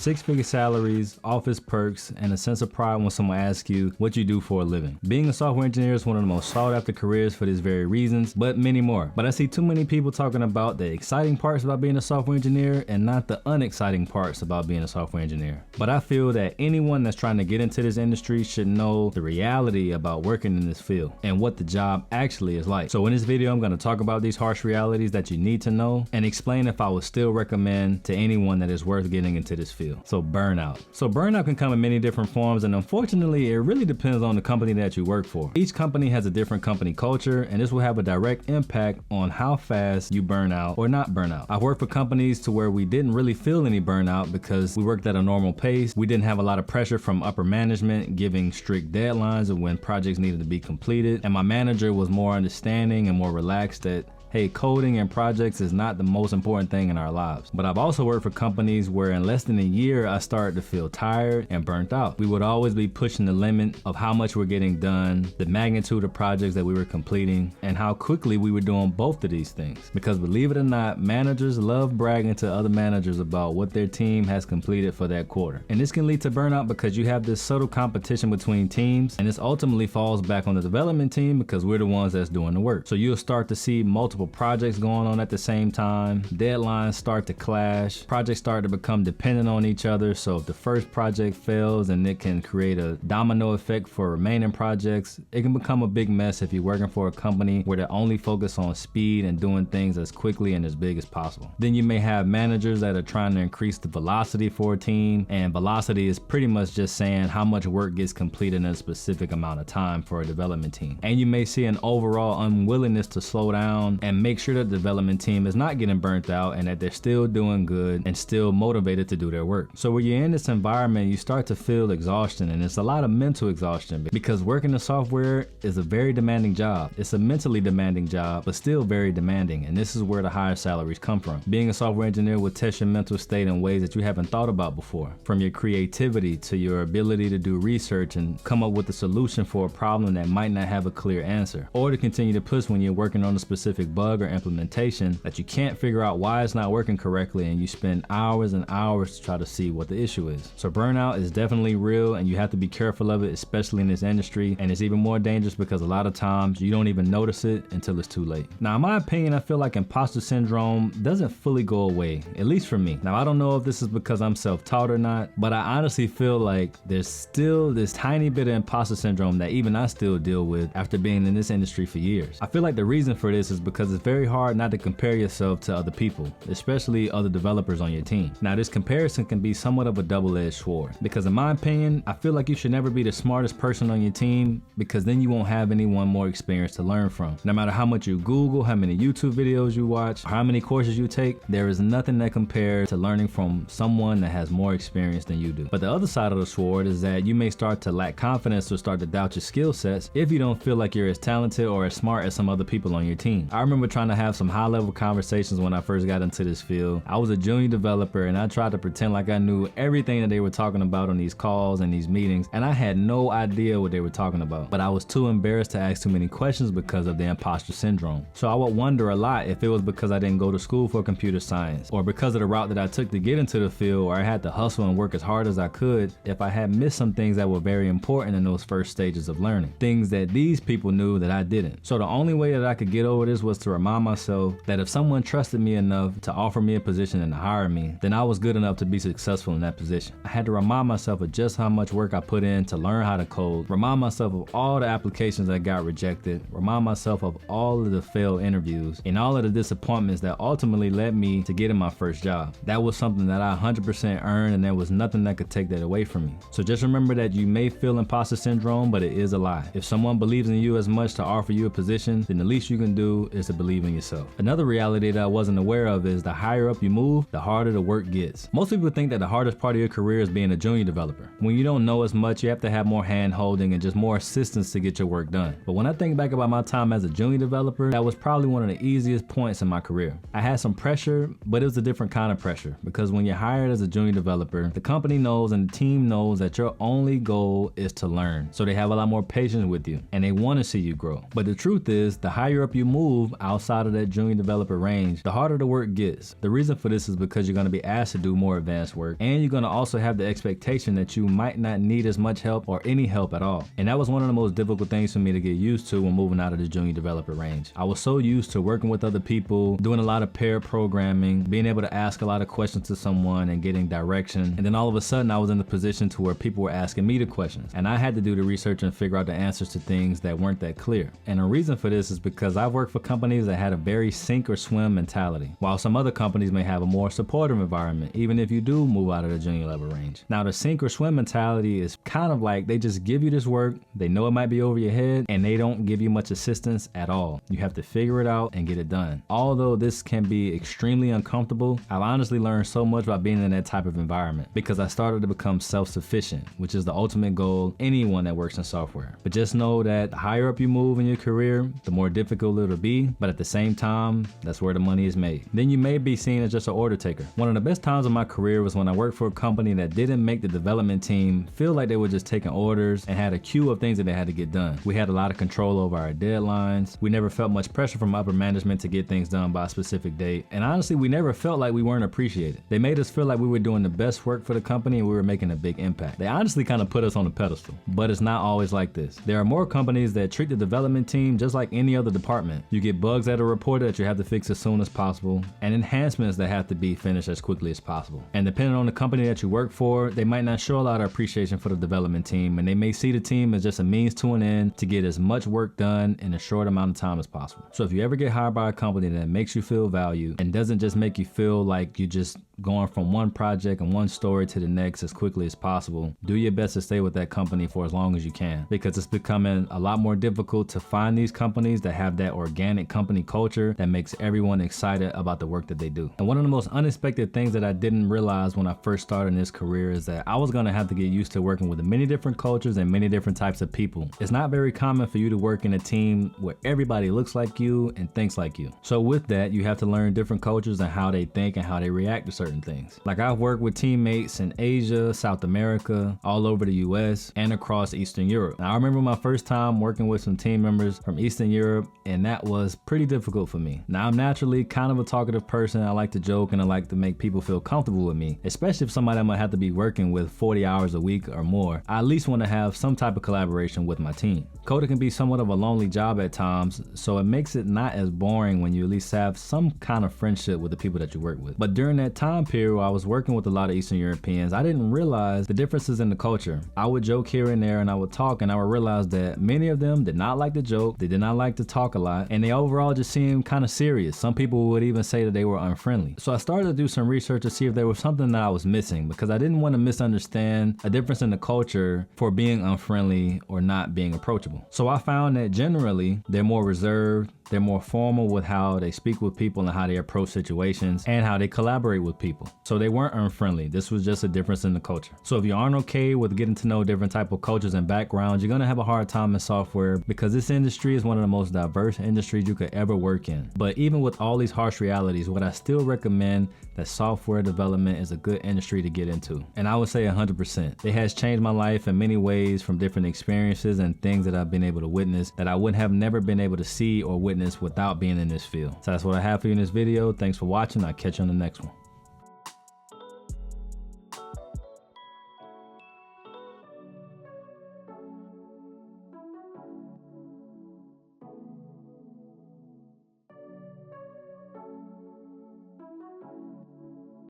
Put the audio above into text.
Six-figure salaries, office perks, and a sense of pride when someone asks you what you do for a living. Being a software engineer is one of the most sought-after careers for these very reasons, but many more. But I see too many people talking about the exciting parts about being a software engineer and not the unexciting parts about being a software engineer. But I feel that anyone that's trying to get into this industry should know the reality about working in this field and what the job actually is like. So in this video, I'm going to talk about these harsh realities that you need to know and explain if I would still recommend to anyone that is worth getting into this field. So burnout. So burnout can come in many different forms, and unfortunately, it really depends on the company that you work for. Each company has a different company culture, and this will have a direct impact on how fast you burn out or not burn out. I've worked for companies to where we didn't really feel any burnout because we worked at a normal pace. We didn't have a lot of pressure from upper management giving strict deadlines of when projects needed to be completed, and my manager was more understanding and more relaxed that, hey, coding and projects is not the most important thing in our lives. But I've also worked for companies where in less than a year, I started to feel tired and burnt out. We would always be pushing the limit of how much we're getting done, the magnitude of projects that we were completing, and how quickly we were doing both of these things. Because believe it or not, managers love bragging to other managers about what their team has completed for that quarter. And this can lead to burnout because you have this subtle competition between teams, and this ultimately falls back on the development team because we're the ones that's doing the work. So you'll start to see multiple projects going on at the same time, deadlines start to clash, projects start to become dependent on each other. So if the first project fails, and it can create a domino effect for remaining projects, it can become a big mess if you're working for a company where they only focus on speed and doing things as quickly and as big as possible. Then you may have managers that are trying to increase the velocity for a team, and velocity is pretty much just saying how much work gets completed in a specific amount of time for a development team. And you may see an overall unwillingness to slow down and make sure that the development team is not getting burnt out and that they're still doing good and still motivated to do their work. So when you're in this environment, you start to feel exhaustion, and it's a lot of mental exhaustion because working in software is a very demanding job. It's a mentally demanding job, but still very demanding, and this is where the higher salaries come from. Being a software engineer will test your mental state in ways that you haven't thought about before, from your creativity to your ability to do research and come up with a solution for a problem that might not have a clear answer, or to continue to push when you're working on a specific bug or implementation that you can't figure out why it's not working correctly, and you spend hours and hours to try to see what the issue is. So burnout is definitely real, and you have to be careful of it, especially in this industry, and it's even more dangerous because a lot of times you don't even notice it until it's too late. Now, in my opinion, I feel like imposter syndrome doesn't fully go away, at least for me. Now, I don't know if this is because I'm self-taught or not, but I honestly feel like there's still this tiny bit of imposter syndrome that even I still deal with after being in this industry for years. I feel like the reason for this is because it's very hard not to compare yourself to other people, especially other developers on your team. Now, this comparison can be somewhat of a double-edged sword because in my opinion, I feel like you should never be the smartest person on your team because then you won't have anyone more experienced to learn from. No matter how much you Google, how many YouTube videos you watch, how many courses you take, there is nothing that compares to learning from someone that has more experience than you do. But the other side of the sword is that you may start to lack confidence or start to doubt your skill sets if you don't feel like you're as talented or as smart as some other people on your team. I remember trying to have some high-level conversations when I first got into this field. I was a junior developer, and I tried to pretend like I knew everything that they were talking about on these calls and these meetings, and I had no idea what they were talking about. But I was too embarrassed to ask too many questions because of the imposter syndrome. So I would wonder a lot if it was because I didn't go to school for computer science, or because of the route that I took to get into the field, or I had to hustle and work as hard as I could, if I had missed some things that were very important in those first stages of learning, things that these people knew that I didn't. So the only way that I could get over this was to remind myself that if someone trusted me enough to offer me a position and to hire me, then I was good enough to be successful in that position. I had to remind myself of just how much work I put in to learn how to code, remind myself of all the applications that got rejected, remind myself of all of the failed interviews, and all of the disappointments that ultimately led me to getting my first job. That was something that I 100% earned, and there was nothing that could take that away from me. So just remember that you may feel imposter syndrome, but it is a lie. If someone believes in you as much to offer you a position, then the least you can do is to believe in yourself. Another reality that I wasn't aware of is the higher up you move, the harder the work gets. Most people think that the hardest part of your career is being a junior developer. When you don't know as much, you have to have more hand holding and just more assistance to get your work done. But when I think back about my time as a junior developer, that was probably one of the easiest points in my career. I had some pressure, but it was a different kind of pressure because when you're hired as a junior developer, the company knows and the team knows that your only goal is to learn. So they have a lot more patience with you and they want to see you grow. But the truth is, the higher up you move, outside of that junior developer range, the harder the work gets. The reason for this is because you're going to be asked to do more advanced work, and you're going to also have the expectation that you might not need as much help or any help at all. And that was one of the most difficult things for me to get used to when moving out of the junior developer range. I was so used to working with other people, doing a lot of pair programming, being able to ask a lot of questions to someone and getting direction. And then all of a sudden I was in the position to where people were asking me the questions, and I had to do the research and figure out the answers to things that weren't that clear. And the reason for this is because I've worked for companies that had a very sink or swim mentality, while some other companies may have a more supportive environment, even if you do move out of the junior level range. Now, the sink or swim mentality is kind of like they just give you this work, they know it might be over your head, and they don't give you much assistance at all. You have to figure it out and get it done. Although this can be extremely uncomfortable, I've honestly learned so much by being in that type of environment, because I started to become self-sufficient, which is the ultimate goal of anyone that works in software. But just know that the higher up you move in your career, the more difficult it'll be, but at the same time, that's where the money is made. Then you may be seen as just an order taker. One of the best times of my career was when I worked for a company that didn't make the development team feel like they were just taking orders and had a queue of things that they had to get done. We had a lot of control over our deadlines. We never felt much pressure from upper management to get things done by a specific date. And honestly, we never felt like we weren't appreciated. They made us feel like we were doing the best work for the company and we were making a big impact. They honestly kind of put us on a pedestal, but it's not always like this. There are more companies that treat the development team just like any other department. You get bugs that are reported that you have to fix as soon as possible, and enhancements that have to be finished as quickly as possible. And depending on the company that you work for, they might not show a lot of appreciation for the development team, and they may see the team as just a means to an end to get as much work done in a short amount of time as possible. So if you ever get hired by a company that makes you feel valued and doesn't just make you feel like you just going from one project and one story to the next as quickly as possible, do your best to stay with that company for as long as you can, because it's becoming a lot more difficult to find these companies that have that organic company culture that makes everyone excited about the work that they do. And one of the most unexpected things that I didn't realize when I first started in this career is that I was going to have to get used to working with many different cultures and many different types of people. It's not very common for you to work in a team where everybody looks like you and thinks like you. So with that, you have to learn different cultures and how they think and how they react to certain things. Like, I've worked with teammates in Asia, South America, all over the US, and across Eastern Europe. Now, I remember my first time working with some team members from Eastern Europe, and that was pretty difficult for me. Now, I'm naturally kind of a talkative person. I like to joke and I like to make people feel comfortable with me, especially if somebody I might have to be working with 40 hours a week or more. I at least want to have some type of collaboration with my team. Coding can be somewhat of a lonely job at times, so it makes it not as boring when you at least have some kind of friendship with the people that you work with. But during that time period where I was working with a lot of Eastern Europeans, I didn't realize the differences in the culture. I would joke here and there and I would talk, and I would realize that many of them did not like to joke, they did not like to talk a lot, and they overall just seemed kind of serious. Some people would even say that they were unfriendly. So I started to do some research to see if there was something that I was missing, because I didn't want to misunderstand a difference in the culture for being unfriendly or not being approachable. So I found that generally they're more reserved, they're more formal with how they speak with people and how they approach situations and how they collaborate with people. So they weren't unfriendly. This was just a difference in the culture. So if you aren't okay with getting to know different type of cultures and backgrounds, you're gonna have a hard time in software, because this industry is one of the most diverse industries you could ever work in. But even with all these harsh realities, what I still recommend that software development is a good industry to get into. And I would say 100%. It has changed my life in many ways, from different experiences and things that I've been able to witness that I would have never been able to see or witness without being in this field. So that's what I have for you in this video. Thanks for watching. I'll catch you on the next one.